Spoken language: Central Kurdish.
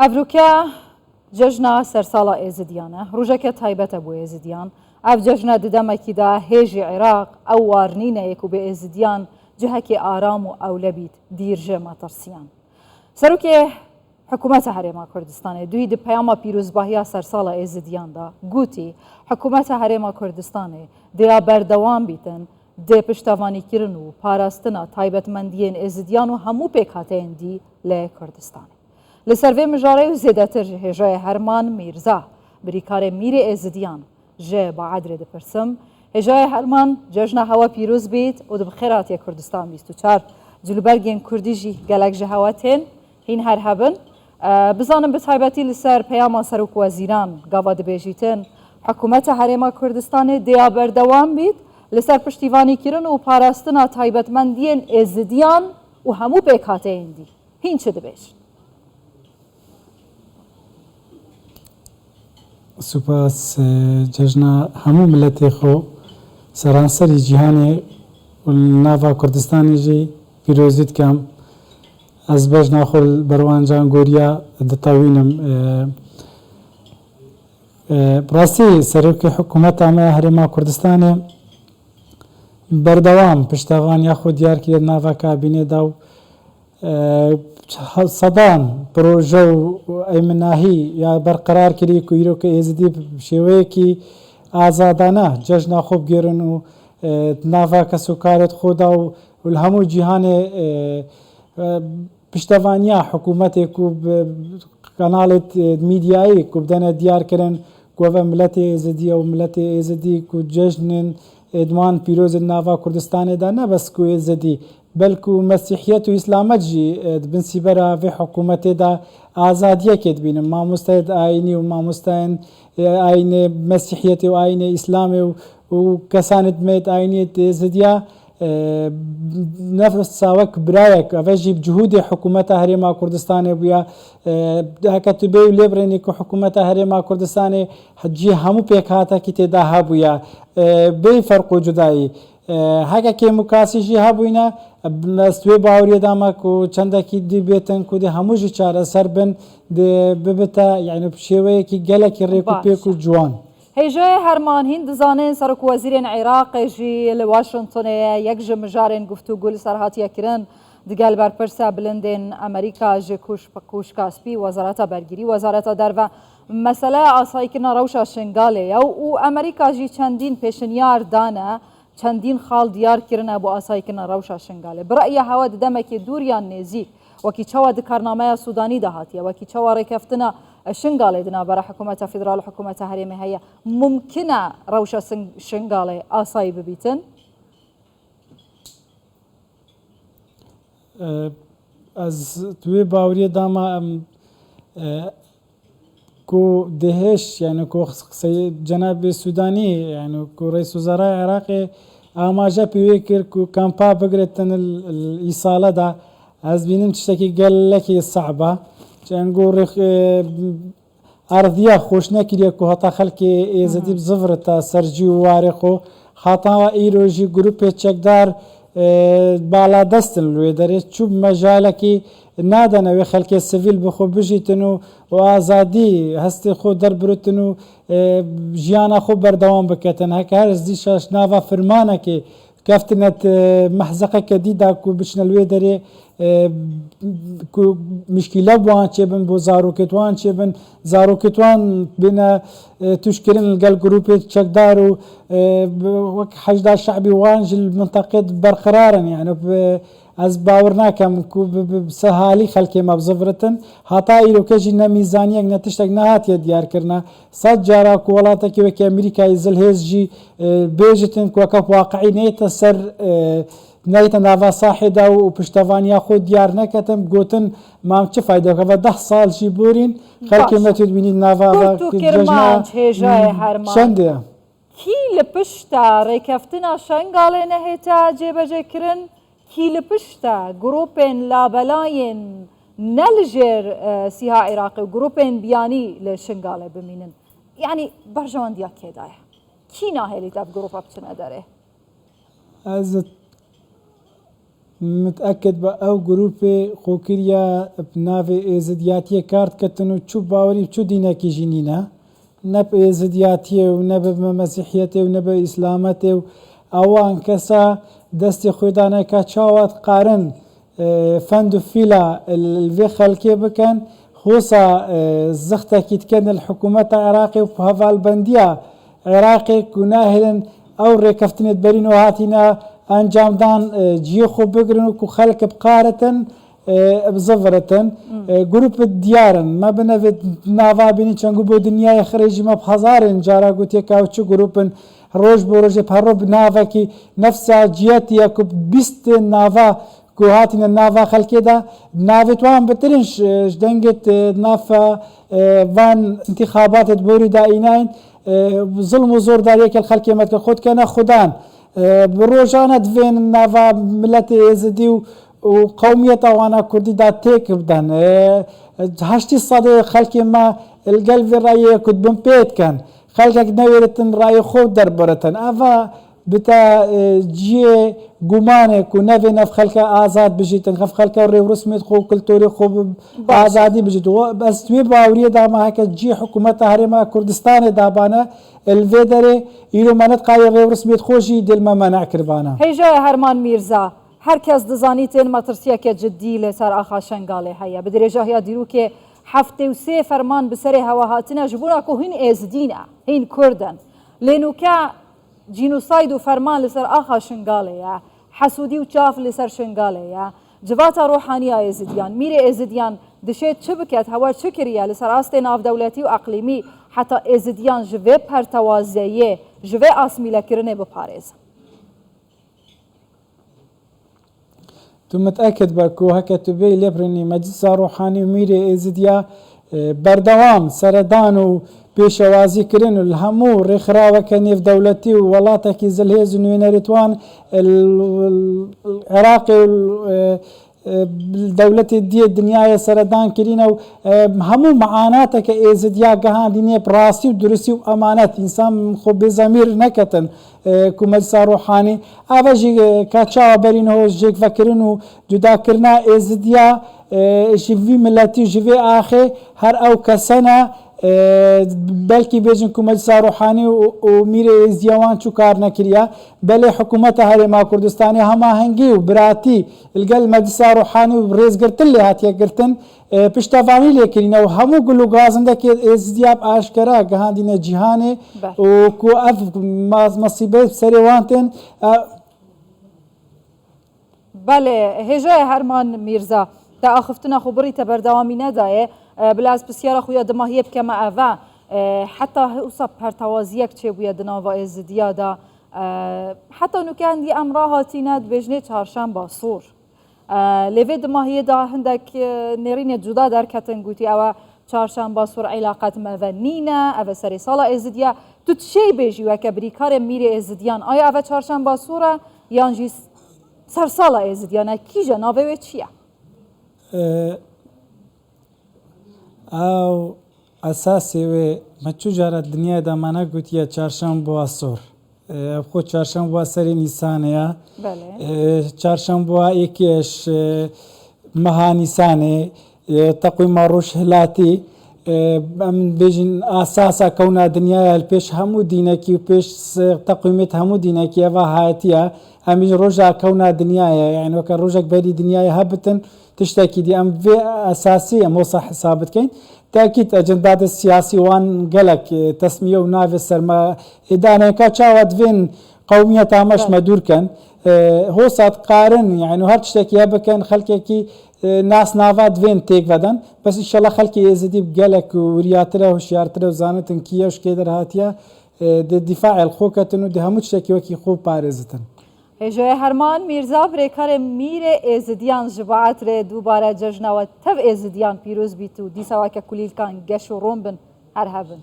أفروكا ججنا سرسالة إيزديانة روجك تايبة أبو إيزديان أف ججنا ددما كدا هيجي عراق أو وارنينا يكو بإيزديان جهك آرام أو لبيت دير جمع ترسيان سروكي حکومت هرما کردستان دوی د پیام پیروزباهی سرسال ایزدیان دا گوتی حکومت هرما کردستان دیا بردوام بیتن د پشتوانی کردن و پاراستنا تایبەتمەندیên ایزدیان و هەموو پێکهاتەیان دی لە کردستان لەسەر مژارەی و زێدەتر ji hêjayê Herman Mîrza birîkarê Mîrê Êzidiyan ji Baedrê dipirsim hêjayê Herman cejna hewa pîroz bît û di bi xêr hatiye Kurdistan 24 cilûbergên Kurdî jî gelek ji hewa tên hîn her hebin bizanim bi taybetî li ser peyama Serokweziran gava dibêjîtin hikûmeta Herêma Kurdistanê dêya berdewam bît li ser piştîvanîkirin û parastina taybetmendiyên êzidiyan û hemû pêkhateyên dî hîn çi dibêjin سپاس جژنا هەموو ملەتێ خۆ سەرانسەری جیهانێ ناوا کوردستانی جی پیرۆزیت کەم ئەس بەژنا خۆ بەروانجان گۆریا دەتاوینم ڕاستی سەرۆکی حکوومەت ئەمە هەرێما کوردستانێ بەردەوام پشتەوان یاخۆ دیارکرێ ناوا کابینێدا و سەدان پرۆژە و ئەیمناهی یا بەرقەرار کردی و ئیرۆکە ئێزدی شێوەیەکی ئازادانە جەژنا خۆ بگێرن و ناوا کەسوکارت خۆدا و لە هەموو جیهانێ پشتەوانیا حکوومەتێک و کەناڵێت میدیایی کو بدەنە دیارکردن گۆڤە ملەتی ئێزدیە و ملەتی ئێزدی و جەژنن ئێدمان پیرۆزن ناوا کوردستانێدا نەبەس و ئێزدی بەلکو مەسیحیەت و ئیسلامەت ژی بنسیبەرە vê حکوومەتێدا ئازادیەکێت بینم مامۆستایەت ئاینی و مامۆستایان ئاینێ مەسیحیەتی و ئاینێ ئیسلامێ و کەسانت مێت ئاینێت ئێزدیا نفس ساوەک برایەک ئەڤەژی جهودی حکوومەتە هەرێما کوردستانێ بووە هەکە تو بێ و لێبرێنی کە حکوومەتە هەرێما کوردستانێ حجی هەموو پێکهاتەکی تێدا هەبووە بێ فەرق و جودایی هەکە کێموکاسیژی هەبووینە سوێ باوریێدامە و چەندێکی دیبێتن کودی هەمووژی چارەسەر بن ببتە یعنی شێوەیەکی گەلێکی ڕێک و پێک و جوان هێژایê Herman hîn dizanên Serokwezîrên Iraqê jî li Washingtonê yek ji mijarên guftûgû li ser hatiye kirin digel berpirsa bilindên Amerîka ji kuşka spî Wezareta Bergîrî Wezareta Derve meseleya asayîkirina rewşa Şingalê ye û Amerîka jî çendîn pêşinyar dane çendîn xal diyar kirine bu asayîkirina rewşa Şingalê bi re'ya hewa di demekê dûriyan nêzik wekî çawa di karnameya Sudanî de hatiye wekî çawa rêkeftina Şingalê di navbera hikûmeta federal û hikûmeta herêmê heye mumkin e rewşa Şingalê asayî bibîtin ez wê bawriyê dama em ku dihêş yani ku Cenabê Sudanî yani ku Rêswezaraya Iraqê amaje pêwê kir ku kampa bigiritin îsala da ez bînim tiştekî gelekî sehba çengo ardiya xweş nekiriye ku heta xelkê êzidî bi zivir sercî û warê xwe heta îro jî grupê çekdar baladestin li wê derê çû mejalekî nadane wê xelkê sivîl bi xwe bijîtin û azadî hestê xwe derbirotin û jiyana xwe berdewam biketin heke her zdîşa nava firmanekê keftine mehzeqeke dîda ku biçine li wê derê ku mişkîle wan çêbin bo zarokê wan çêbin zarokê wan bîne tûşkirin li gel grupê çekdar û wek hejda şeعبî wan ji minteqê berqerarin yani ez bawer nakem ku bi sehalî xelkê me biziviritin heta îroke jî ne mîzaniyek ne tiştek nehatiye diyarkirine sed cara ku welatekî wekî Amerîkayê zilhêz jî bêjitin ku weke waqicî neyte ser neyte nava sahêda û piştevaniya xwe diyar neketin gotin mam çi faydeke 10 sal jî borîn xelkê me tu dibînî nava hêjayê Herman çend kî li pişta rêkeftina Şengalê nehêta cêbecêkirin kî li pişta grupên labelayên ne li jêr sîha Iraqê û grupên biyanî li Şingalê bimînin yani berjewandiya kê daye kî nahêlî ev grupa biçine derê ez متأكد بە ئەو گروپێ خۆکریە ناوێ ئێزدیاتیە کارت کەتن و چوو باوەری چوو دینێکی ژینینە نە بە ئێزدیاتیە و نە بە مەسیحیەتێ و نە بە ئیسلامەتێ و ئەوان کەسە دەستی خۆیدانەکە چاوات قارن فەند و فیلا vê xelkê bikin xwesa zixtekî dikin li hikûmeta Iraqê û hevalbendiya Iraqê ku nahêlin ew rêkeftinê berîn û hatîne encamdan ciyê xwe bigirin û ku xelk biqaritin biziviritin grûp diyarin me binevê nava bînî çengû bo dinyayê xirêjî me hezarên cara gotiye ka çi grûpin roj bi rojê perro bi navekî nefsa ciyetiye ku bîstên nava ku hatîne nava xelkê de navê wan bitirin ji dengê nafa van intîxabatê di borî daînayên zilm û zordariyeke li xelkê me dike xwe dikene xudan bi rojane divên nava milletê êzidî û qewmiyeta wana Kurdî da têk bidin heştî sedê xelkê me li gel vê rayê ku dibin pê dikin xelkek newêritin rayê xwe derbiritin eva bite ciyê gumanê ku nevê nev xelke azad bijîtin xev xelke rêwrûsmê xwe û kulturê xwe bi azadî bijît ez wê baweriyê dama heke ciyê hikûmeta Herêma Kurdistanê dabane li vê derê îro me nediqaye rêwrûsmê xwe jî dêl me meneع kiribane. Hêjaya Herman Mîrza herkes dizanît tên me tirsiyeke ciddî li ser axa Şengalê heye bi dirêjahiya dîrokê 73 ferman bi serê hewa hatine ji bona ku hîn êzidîn e hîn Kurd in lênûke جینوساید و فرمان لسر آخا شنگاله یا حسودی و چاف لسر شنگاله یا جواتا روحانی ازدیان میر ازدیان دشت چه بکت هوا چه کریه لسر آست ناف دولتی و اقلیمی حتی ازدیان جوه پرتوازیه جوه آسمیله کرنه بپارز تو متأكد بكو هكا تبي لبرني مجلس روحاني وميري ازديا بردوام سردان و پێشەوازی کردن و هەموو ڕێکخراوەکە نێو دەوڵەتی و وڵاتێکی زلهێز و نوێنەرێتوان عێراقی و دەوڵەتی دیە دنیاە سەردان کردینە و هەموو مەعاناتێکە ئێزدیا گەهاندینێ ڕاستی و درستی و ئەمانەت ئینسان خۆ بێزەمیر نەکەتن کو مەجلسا ڕۆحانی ئاڤەژی کاچاوە بەرینەوە ژێکڤەکردن و جوداکردنا ئێزدیا ژڤی ملەتی و ژڤێ ئاخێ هەر ئەو کەسەنە بەلکی بێژن کو مەجلسا ڕۆحانی و میرە ئێزدیاوان چوو کار نەکریە بەلێ حکوومەتە هەرێما کوردستانی هەماهەنگی و براتی لەگەڵ مەجلسا ڕۆحانی و ڕێزگرتن لێ هاتیەگرتن پشتەوانی لێکردینەوە هەموو گوڵ و گازندەکێ ئێزدیاب ئاشکرا گەهاندینە جیهانێ و کو ئەف مەسیبەت سەرێوان تێن بله هێژای هەرمان میرزا تا ئاخفتنە خو بڕیتە بەردەوامی نەدایێ بلاز پرسیارە خویا دماهیە بکەمە ئەڤە حتا وسە پەرتەوازیەک چێ بووە دناوە ئێزدیادا حتا نوکەندی ئەمڕا هاتینە دبێژنێ چهارشەمبە سوور لێوێ دماهیەدا هەندێک نێرینێ جودا دەرکەتن گوتی ئەوە چهارشەمبە سوور عیلاقەتم ئەڤە نینە ئەڤە سەری ساڵە ئێزدیا تو تشەی بێژیوە کە بریکارێ میرێ ئێزدیان ئایا ئەڤە چهارشەمبە سوورە یانجی سەر ساڵە ئێزدیانە کیژە ناوێوێ چییە؟ ئەو ئەساسێ وێ مەچوو جارە دنیادا مانە گوتیە چارشەمبە بووە سۆر خۆ چارشەمبە بووە سەری نیسانەیە چارشەمبە بووە یەکێش مەها نیسانێ تەقویمە ڕۆژ هەلاتی ئەم بێژین ئاساسە کەونا دنیاە پێش هەموو دینێکی و پێش تەقویمێت هەموو دینێکی ئەوە هایەتیە ئەمیش ڕۆژە کەونا دنیاە یعنوەکە ڕۆژێک بەری دنیاە هەبتن تشتێکی دی ئەم vê ئەساسی ئەم وەسە حساب بکەین تاکیت ئەجندادە سیاسی وان gelek تەسمیە و navê serma êdaneka çawa divên qewmiyeta me ji dûr kin hosa dikarin yani her tiştekî ya bikin xelkekî nasnava divên têk vedin bes înşallah xelkê êzidî gelek wiriyatir e hişyartir e û zanitin kî ew ji kê derhatiye di dîfaê xwe ketin û di hemû tiştekî wekî xwe parêzitin هێژای هەرمان میرزا برێکارێ میرێ ئێزدیان ji baetrê دووبارە cejnawe tev êzidiyan pîroz bît û dîsa weke kulîlkan geş û rom bin her hebin